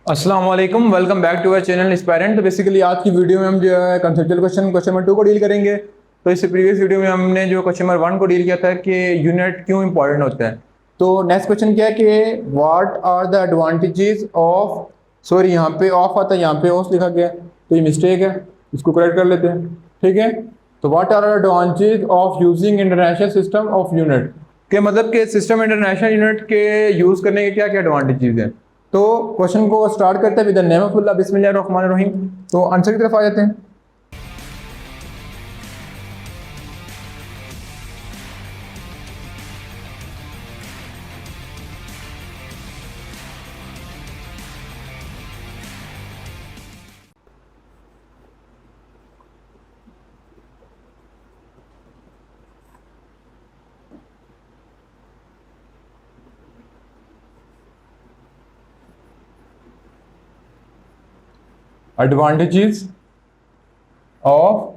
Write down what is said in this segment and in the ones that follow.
अस्सलाम वालेकुम, welcome back to our channel Inspirant. तो बेसिकली आज की वीडियो में हम जो है कंसेप्चुअल क्वेश्चन नंबर 2 को डील करेंगे। तो इससे प्रीवियस वीडियो में हमने जो क्वेश्चन नंबर 1 को डील किया था कि यूनिट क्यों इंपॉर्टेंट होता है। तो नेक्स्ट क्वेश्चन क्या है कि what are the advantages of, sorry यहाँ पे ऑफ आता है, यहाँ पे ऑफ लिखा गया है, तो ये मिस्टेक है, इसको करेक्ट कर लेते हैं। ठीक है, तो what are advantages of using international system of unit, के मतलब के सिस्टम इंटरनेशनल यूनिट के यूज करने के क्या क्या एडवांटेजेस हैं। तो क्वेश्चन को स्टार्ट करते हैं विद द नेम ऑफ अल्लाह, बिस्मिल्लाहिर्रहमानिर्रहीम। तो आंसर की तरफ आ जाते हैं। Advantages of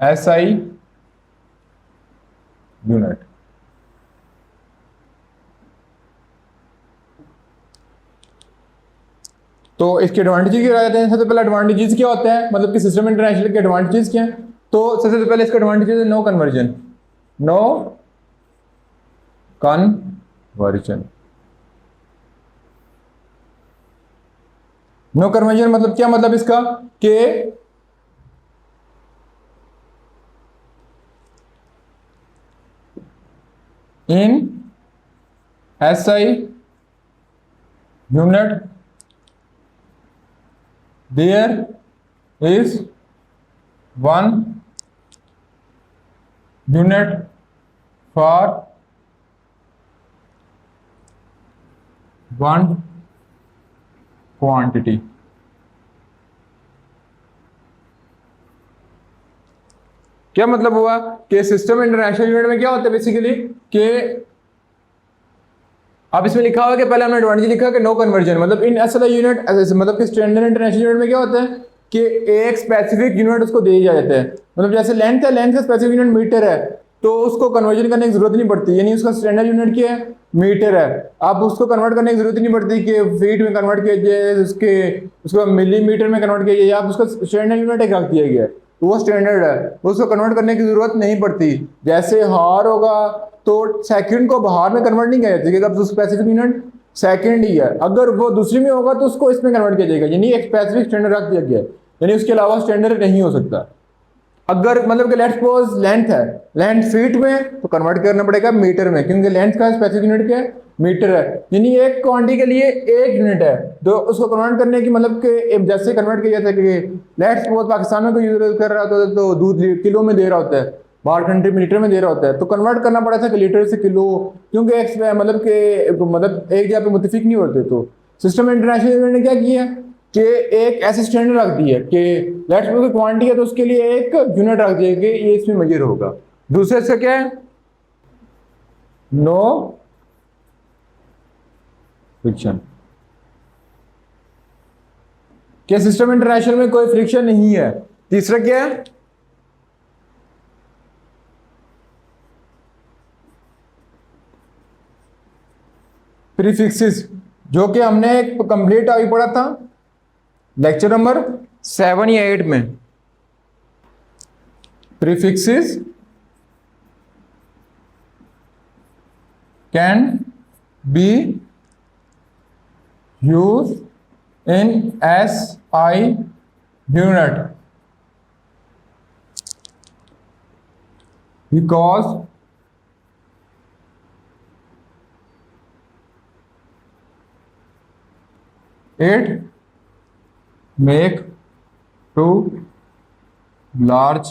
SI unit. तो इसके एडवांटेजेस क्या रहते हैं। सबसे पहले एडवांटेजेस क्या होता है, मतलब कि सिस्टम इंटरनेशनल के एडवांटेजेस क्या हैं। तो सबसे पहले इसका एडवांटेजेस है no conversion. No conversion, no conversion मतलब क्या, मतलब इसका कि in SI unit there is one unit for one quantity. क्या मतलब हुआ कि सिस्टम इंटरनेशनल यूनिट में क्या होता है बेसिकली कि अब इसमें लिखा हुआ कि पहले हमने एडवांटेज लिखा कि नो कन्वर्जन, मतलब इन एसआई यूनिट, मतलब कि स्टैंडर्ड इंटरनेशनल यूनिट में क्या होता है कि एक स्पेसिफिक यूनिट उसको दे दिया जाता है। मतलब जैसे लेंथ है, लेंथ का स्पेसिफिक यूनिट मीटर है, तो उसको कन्वर्जन करने की जरूरत नहीं पड़ती, यानी उसका स्टैंडर्ड यूनिट क्या है, मीटर है। अब उसको कन्वर्ट करने की जरूरत नहीं पड़ती कि फीट में कन्वर्ट किया जाए, उसको मिलीमीटर में कन्वर्ट किया जाए, या उसका स्टैंडर्ड यूनिट एक रख दिया गया है, तो वो स्टैंडर्ड है, उसको कन्वर्ट करने की जरूरत नहीं पड़ती। जैसे हार होगा तो सेकंड को बाहर में कन्वर्ट नहीं किया जाता, अब स्पेसिफिक यूनिट सेकंड ही है। अगर वो दूसरी में होगा तो उसको इसमें कन्वर्ट किया जाएगा, यानी एक स्पेसिफिक स्टैंडर्ड रख दिया गया है, यानी उसके अलावा स्टैंडर्ड नहीं हो सकता। अगर मतलब कि लेट्स सपोज लेंथ है, लेंथ फीट में तो कन्वर्ट करना पड़ेगा मीटर में, क्योंकि लेंथ का स्पेसिफिक यूनिट क्या है, मीटर है, यानी एक क्वांटिटी के लिए एक यूनिट है। तो उसको कन्वर्ट करने की मतलब कि जैसे कन्वर्ट किया जाता है कि लेट्स सपोज पाकिस्तान में कोई यूज कर रहा होता है तो दूध किलो में दे रहा होता है, बाहर कंट्री में लीटर में दे रहा होता है, तो कन्वर्ट करना पड़ा था कि लीटर से किलो, क्योंकि मतलब एक जगह पे मुतफिक नहीं होते। तो सिस्टम इंटरनेशनल यूनिट ने क्या किया कि एक ऐसे स्टैंडर्ड रख दी है कि लेट्स सपोज क्वांटिटी है तो उसके लिए एक यूनिट रख दिया कि ये इसमें मेजर होगा। दूसरे से क्या है, नो फ्रिक्शन, क्या सिस्टम इंटरनेशनल में कोई फ्रिक्शन नहीं है। तीसरा क्या है, प्रीफिक्सेस, जो कि हमने कंप्लीट अभी पढ़ा था लेक्चर नंबर 7 या 8 में। Prefixes can be use in S I unit because it make too large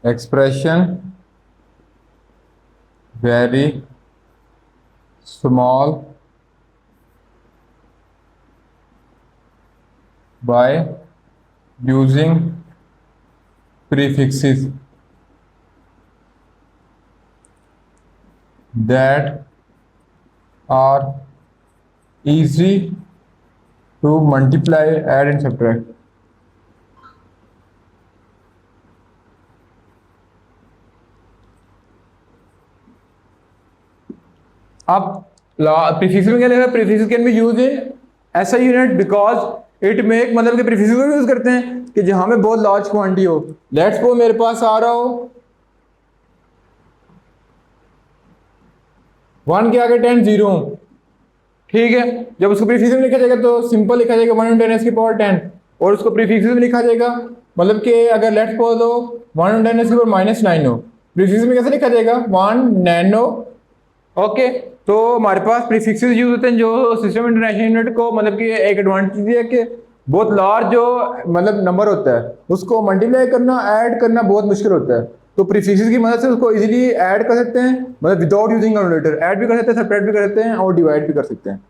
expression very small by using prefixes that are easy to multiply, add and subtract। अब prefix में क्या लिखा है, prefix can be use in ऐसा unit because it make, मतलब कि prefix को use करते हैं कि जहां में बहुत लार्ज क्वांटिटी हो। लेट्स सपोज मेरे पास आ रहा हो 1 के आगे 10 जीरो, ठीक है। जब उसको प्रीफिक्स में लिखा जाएगा तो सिंपल लिखा जाएगा 1 10 की पावर 10, और उसको प्रीफिक्स में लिखा जाएगा, मतलब कि अगर लेट्स सपोज हो 1 10 की पावर -9 हो, प्रीफिक्स में कैसे लिखा जाएगा 1 नैनो। ओके, तो हमारे पास प्रीफिक्सेस यूज होते हैं जो सिस्टम इंटरनेशनल यूनिट को, मतलब कि एक एडवांटेज है कि बहुत लार्ज जो मतलब नंबर होता है उसको मल्टीप्लाई करना, ऐड करना बहुत मुश्किल होता है। तो प्रीफिक्सेस की मदद से उसको इजीली ऐड कर सकते हैं, मतलब विदाउट यूजिंग कैलकुलेटर ऐड भी कर सकते हैं, सब्ट्रैक्ट भी कर सकते हैं और डिवाइड भी कर सकते हैं।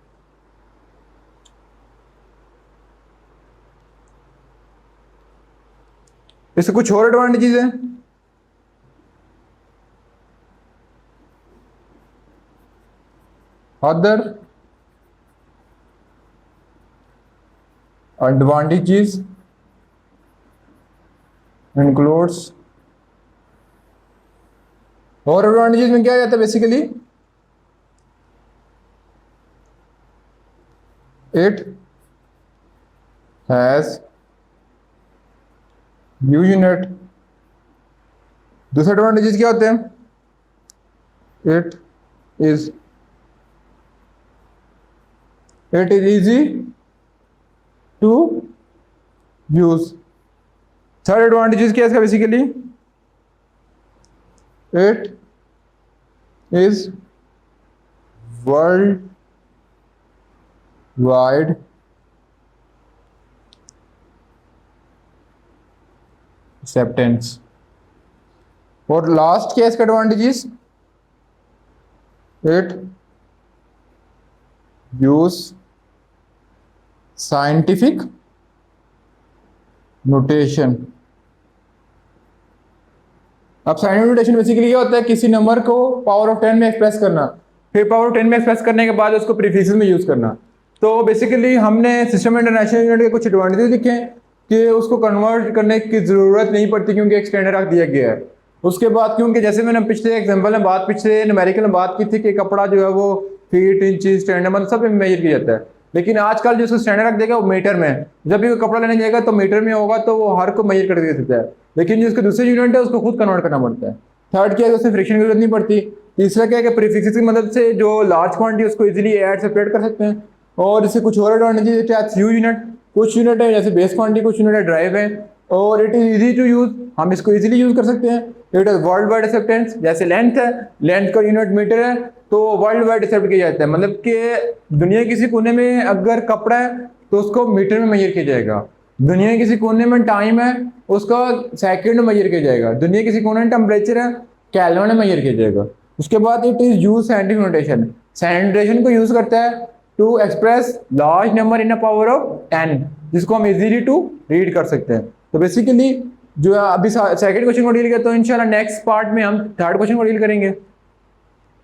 इससे कुछ और एडवांटेजेस हैं। अदर advantages includes, और एडवांटेजेस में क्या आ जाता है basically, it has new unit. दूसरे एडवांटेजेस क्या होते हैं, it is easy to use. Third advantages क्या है इसका basically, it is world wide acceptance. और लास्ट क्या है इसका advantages, it use scientific notation. अब साइंटिफिक नोटेशन बेसिकली क्या होता है, किसी नंबर को पावर ऑफ 10 में एक्सप्रेस करना, फिर पावर ऑफ 10 में एक्सप्रेस करने के बाद उसको प्रीफिक्सेस में यूज करना। तो बेसिकली हमने सिस्टम इंटरनेशनल यूनिट के कुछ एडवांटेजेस लिखे हैं कि उसको कन्वर्ट करने की जरूरत नहीं पड़ती क्योंकि एक स्टैंडर्ड रख दिया गया है। उसके बाद क्योंकि जैसे मैंने पिछले एग्जांपल में बात, पिछले न्यूमेरिकल में बात की थी कि कपड़ा जो है वो फीट, इंचेस, स्टैंडर्ड मतलब सब में मेजर किया जाता है, लेकिन आजकल जो उसको स्टैंडर्ड रख देगा वो मीटर में, जब भी वो कपड़ा लेने जाएगा तो मीटर में होगा तो वो हर को मेजर कर दे सकता है, लेकिन जो उसके दूसरे यूनिट है उसको खुद कन्वर्ट करना पड़ता है। थर्ड क्या है, उससे फ्रिक्शन की जरूरत नहीं पड़ती। तीसरा क्या है कि प्रीफिक्सेस की मदद से जो लार्ज क्वांटिटी उसको इजीली ऐड सेपरेट कर सकते हैं। और इससे कुछ और एडवांटेजेस है, यूनिट कुछ यूनिट है जैसे बेस क्वांटिटी, कुछ यूनिट है ड्राइव है, और it is easy to use, हम इसको इजीली यूज कर सकते हैं। It is world wide acceptance, जैसे लेंथ है, लेंथ का यूनिट मीटर है तो वर्ल्ड वाइड एक्सेप्ट किया जाता है, मतलब कि दुनिया के किसी कोने में अगर कपड़ा है तो उसको मीटर में मेजर किया जाएगा, दुनिया के किसी कोने में टाइम है उसका सेकंड में मेजर किया जाएगा, दुनिया के किसी कोने में टेम्परेचर है केल्विन में मेजर किया जाएगा। उसके बाद it is use scientific notation, scientific notation को यूज करता है to express large number in a power of 10, जिसको हम इजीली टू रीड कर सकते हैं। तो बेसिकली जो अभी सेकंड क्वेश्चन को डील किया, तो इंशाल्लाह नेक्स्ट पार्ट में हम थर्ड क्वेश्चन को डील करेंगे।